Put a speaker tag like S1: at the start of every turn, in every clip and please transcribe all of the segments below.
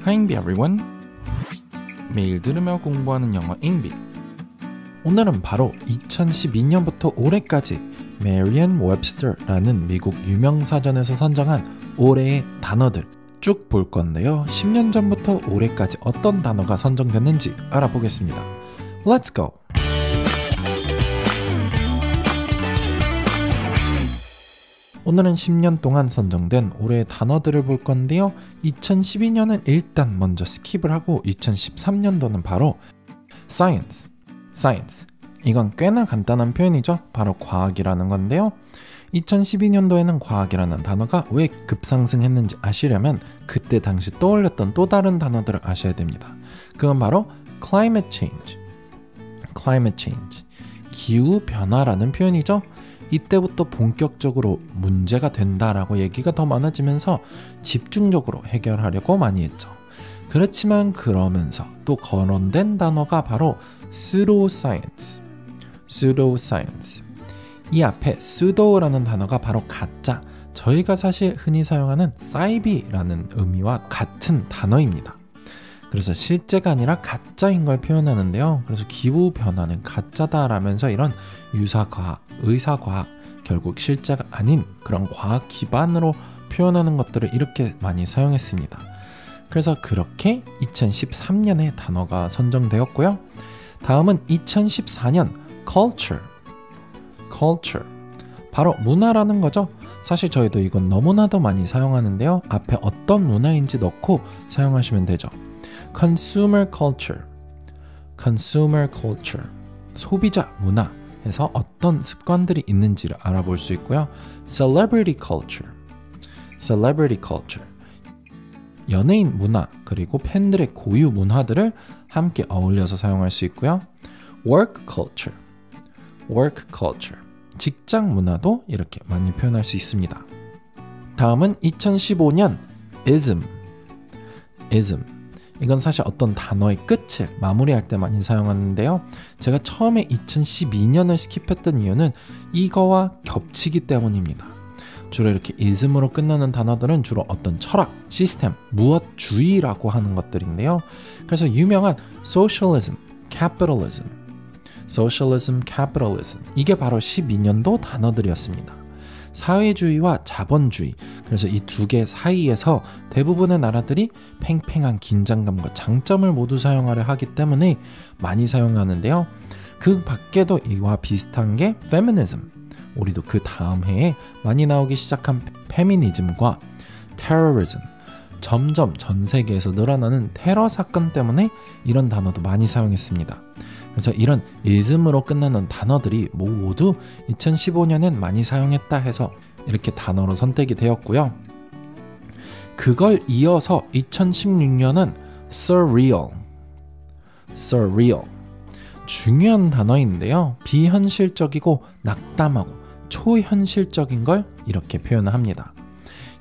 S1: Hi everyone. 매일 들으며 공부하는 영어 잉비. 오늘은 바로 2012년부터 올해까지 Merriam-Webster라는 미국 유명 사전에서 선정한 올해의 단어들 쭉 볼 건데요. 10년 전부터 올해까지 어떤 단어가 선정됐는지 알아보겠습니다. Let's go! 오늘은 10년 동안 선정된 올해의 단어들을 볼 건데요. 2012년은 일단 먼저 스킵을 하고 2013년도는 바로 science. 이건 꽤나 간단한 표현이죠. 바로 과학이라는 건데요. 2012년도에는 과학이라는 단어가 왜 급상승했는지 아시려면 그때 당시 떠올렸던 또 다른 단어들을 아셔야 됩니다. 그건 바로 climate change. 기후변화라는 표현이죠. 이때부터 본격적으로 문제가 된다라고 얘기가 더 많아지면서 집중적으로 해결하려고 많이 했죠. 그렇지만 그러면서 또 거론된 단어가 바로 pseudoscience. 이 앞에 pseudo라는 단어가 바로 가짜, 저희가 사실 흔히 사용하는 사이비라는 의미와 같은 단어입니다. 그래서 실제가 아니라 가짜인 걸 표현하는데요. 그래서 기후변화는 가짜다라면서 이런 유사과학, 의사과학, 결국 실제가 아닌 그런 과학 기반으로 표현하는 것들을 이렇게 많이 사용했습니다. 그래서 그렇게 2013년에 단어가 선정되었고요. 다음은 2014년 culture. 바로 문화라는 거죠. 사실 저희도 이건 너무나도 많이 사용하는데요. 앞에 어떤 문화인지 넣고 사용하시면 되죠. consumer culture. 소비자 문화에서 어떤 습관들이 있는지를 알아볼 수 있고요. celebrity culture. 연예인 문화 그리고 팬들의 고유 문화들을 함께 어울려서 사용할 수 있고요. work culture. 직장 문화도 이렇게 많이 표현할 수 있습니다. 다음은 2015년 ism. 이건 사실 어떤 단어의 끝을 마무리할 때 많이 사용하는데요. 제가 처음에 2012년을 스킵했던 이유는 이거와 겹치기 때문입니다. 주로 이렇게 ism으로 끝나는 단어들은 주로 어떤 철학, 시스템, 무엇주의라고 하는 것들인데요. 그래서 유명한 socialism, capitalism 이게 바로 12년도 단어들이었습니다. 사회주의와 자본주의, 그래서 이 두 개 사이에서 대부분의 나라들이 팽팽한 긴장감과 장점을 모두 사용하려 하기 때문에 많이 사용하는데요. 그 밖에도 이와 비슷한 게 feminism, 우리도 그 다음 해에 많이 나오기 시작한 페미니즘과 terrorism, 점점 전 세계에서 늘어나는 테러 사건 때문에 이런 단어도 많이 사용했습니다. 그래서 이런 ism으로 끝나는 단어들이 모두 2015년엔 많이 사용했다 해서 이렇게 단어로 선택이 되었고요. 그걸 이어서 2016년은 surreal. 중요한 단어인데요. 비현실적이고 낙담하고 초현실적인 걸 이렇게 표현을 합니다.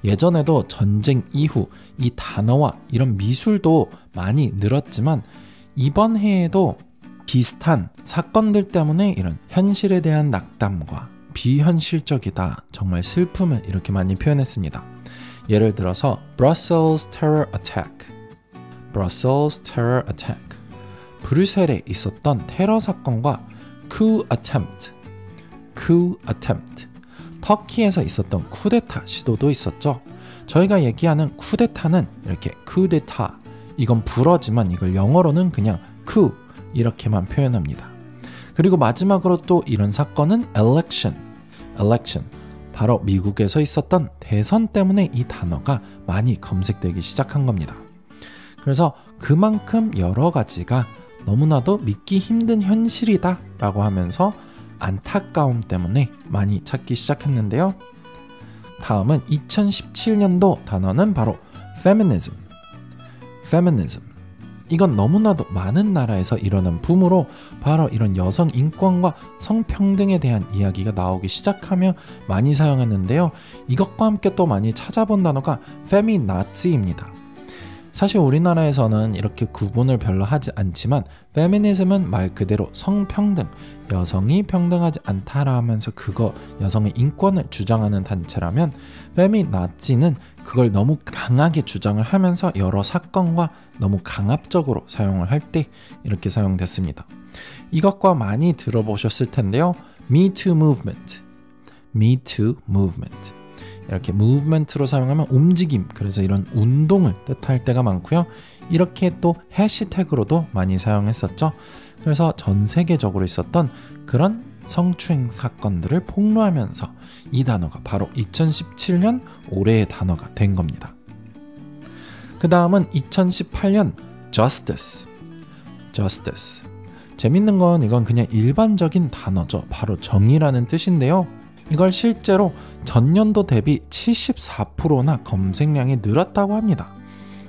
S1: 예전에도 전쟁 이후 이 단어와 이런 미술도 많이 늘었지만 이번 해에도 비슷한 사건들 때문에 이런 현실에 대한 낙담과 비현실적이다, 정말 슬픔을 이렇게 많이 표현했습니다. 예를 들어서 Brussels terror attack. 브뤼셀에 있었던 테러 사건과 coup attempt. 터키에서 있었던 쿠데타 시도도 있었죠. 저희가 얘기하는 쿠데타는 이렇게 coup d'état, 이건 불어지만 이걸 영어로는 그냥 coup 이렇게만 표현합니다. 그리고 마지막으로 또 이런 사건은 election. 바로 미국에서 있었던 대선 때문에 이 단어가 많이 검색되기 시작한 겁니다. 그래서 그만큼 여러 가지가 너무나도 믿기 힘든 현실이다 라고 하면서 안타까움 때문에 많이 찾기 시작했는데요. 다음은 2017년도 단어는 바로 feminism. 이건 너무나도 많은 나라에서 일어난 붐으로 바로 이런 여성 인권과 성평등에 대한 이야기가 나오기 시작하며 많이 사용했는데요. 이것과 함께 또 많이 찾아본 단어가 feminazi입니다. 사실 우리나라에서는 이렇게 구분을 별로 하지 않지만 페미니즘은 말 그대로 성평등, 여성이 평등하지 않다라 하면서 그거 여성의 인권을 주장하는 단체라면 페미나치는 그걸 너무 강하게 주장을 하면서 여러 사건과 너무 강압적으로 사용을 할 때 이렇게 사용됐습니다. 이것과 많이 들어보셨을 텐데요. Me Too Movement, Me Too Movement. 이렇게 movement로 사용하면 움직임, 그래서 이런 운동을 뜻할 때가 많고요. 이렇게 또 해시태그로도 많이 사용했었죠. 그래서 전 세계적으로 있었던 그런 성추행 사건들을 폭로하면서 이 단어가 바로 2017년 올해의 단어가 된 겁니다. 그 다음은 2018년 Justice. 재밌는 건 이건 그냥 일반적인 단어죠. 바로 정의라는 뜻인데요. 이걸 실제로 전년도 대비 74%나 검색량이 늘었다고 합니다.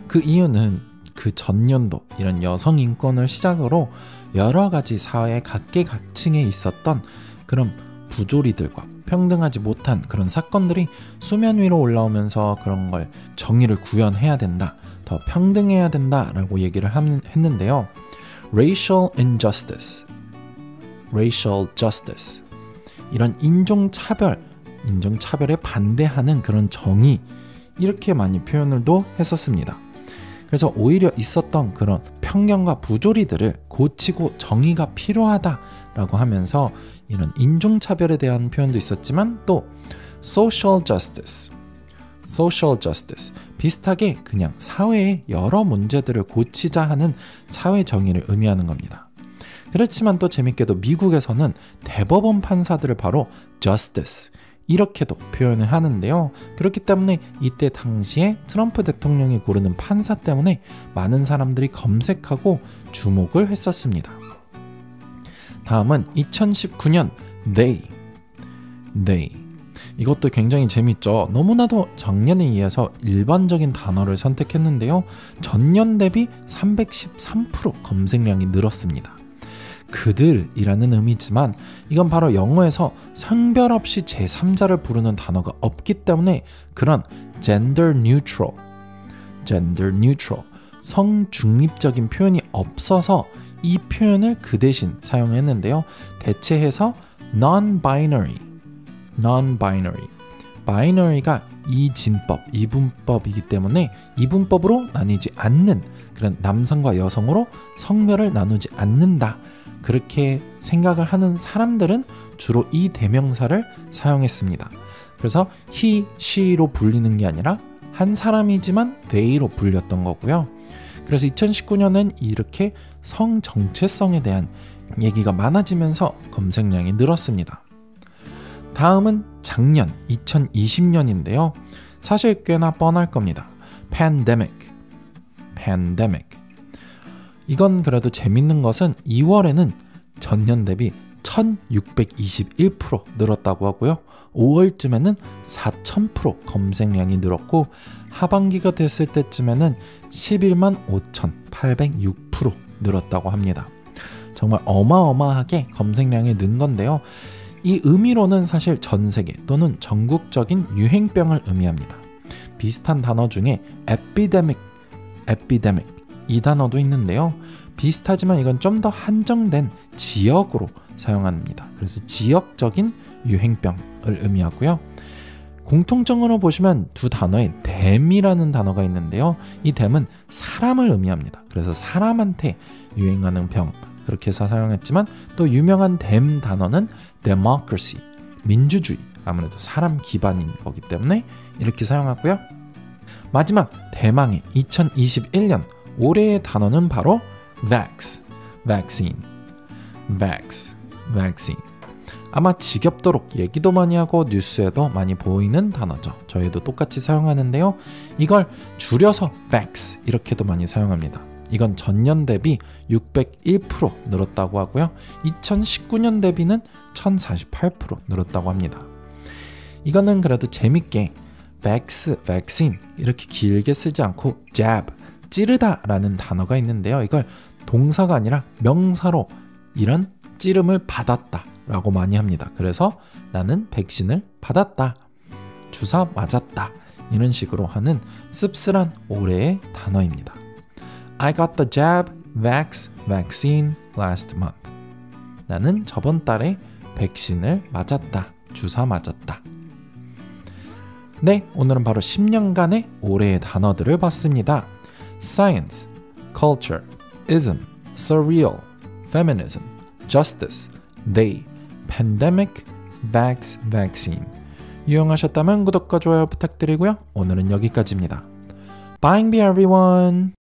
S1: 그 이유는 그 전년도 이런 여성 인권을 시작으로 여러 가지 사회 각계각층에 있었던 그런 부조리들과 평등하지 못한 그런 사건들이 수면 위로 올라오면서 그런 걸 정의를 구현해야 된다, 더 평등해야 된다라고 얘기를 했는데요. Racial injustice, racial justice, 이런 인종차별에 반대하는 그런 정의, 이렇게 많이 표현을도 했었습니다. 그래서 오히려 있었던 그런 편견과 부조리들을 고치고 정의가 필요하다라고 하면서 이런 인종차별에 대한 표현도 있었지만 또 social justice, 비슷하게 그냥 사회의 여러 문제들을 고치자 하는 사회 정의를 의미하는 겁니다. 그렇지만 또 재밌게도 미국에서는 대법원 판사들을 바로 justice, 이렇게도 표현을 하는데요. 그렇기 때문에 이때 당시에 트럼프 대통령이 고르는 판사 때문에 많은 사람들이 검색하고 주목을 했었습니다. 다음은 2019년 They. 이것도 굉장히 재밌죠. 너무나도 작년에 이어서 일반적인 단어를 선택했는데요. 전년 대비 313% 검색량이 늘었습니다. 그들이라는 의미지만 이건 바로 영어에서 성별 없이 제3자를 부르는 단어가 없기 때문에 그런 gender neutral, 성중립적인 표현이 없어서 이 표현을 그 대신 사용했는데요. 대체해서 non-binary, binary가 이진법, 이분법이기 때문에 이분법으로 나뉘지 않는 그런 남성과 여성으로 성별을 나누지 않는다, 그렇게 생각을 하는 사람들은 주로 이 대명사를 사용했습니다. 그래서 he, she로 불리는 게 아니라 한 사람이지만 they로 불렸던 거고요. 그래서 2019년은 이렇게 성 정체성에 대한 얘기가 많아지면서 검색량이 늘었습니다. 다음은 작년 2020년인데요. 사실 꽤나 뻔할 겁니다. pandemic. 이건 그래도 재밌는 것은 2월에는 전년 대비 1621% 늘었다고 하고요. 5월쯤에는 4000% 검색량이 늘었고 하반기가 됐을 때쯤에는 115,806% 늘었다고 합니다. 정말 어마어마하게 검색량이 는 건데요. 이 의미로는 사실 전 세계 또는 전국적인 유행병을 의미합니다. 비슷한 단어 중에 epidemic 이 단어도 있는데요. 비슷하지만 이건 좀 더 한정된 지역으로 사용합니다. 그래서 지역적인 유행병을 의미하고요. 공통점으로 보시면 두 단어에 댐이라는 단어가 있는데요. 이 댐은 사람을 의미합니다. 그래서 사람한테 유행하는 병, 그렇게 해서 사용했지만 또 유명한 댐 단어는 democracy, 민주주의, 아무래도 사람 기반인 거기 때문에 이렇게 사용하고요. 마지막 대망의 2021년 올해의 단어는 바로 vaccine. 아마 지겹도록 얘기도 많이 하고 뉴스에도 많이 보이는 단어죠. 저희도 똑같이 사용하는데요. 이걸 줄여서 vax 이렇게도 많이 사용합니다. 이건 전년 대비 601% 늘었다고 하고요. 2019년 대비는 1048% 늘었다고 합니다. 이거는 그래도 재밌게 vaccine 이렇게 길게 쓰지 않고 jab, 찌르다 라는 단어가 있는데요. 이걸 동사가 아니라 명사로 이런 찌름을 받았다 라고 많이 합니다. 그래서 나는 백신을 받았다, 주사 맞았다, 이런 식으로 하는 씁쓸한 올해의 단어입니다. I got the jab, vaccine last month. 나는 저번 달에 백신을 맞았다. 주사 맞았다. 네, 오늘은 바로 10년간의 올해의 단어들을 봤습니다. Science, Culture, Ism, Surreal, Feminism, Justice, They, Pandemic, Vaccine. 유용하셨다면 구독과 좋아요 부탁드리고요. 오늘은 여기까지입니다. Bye everyone!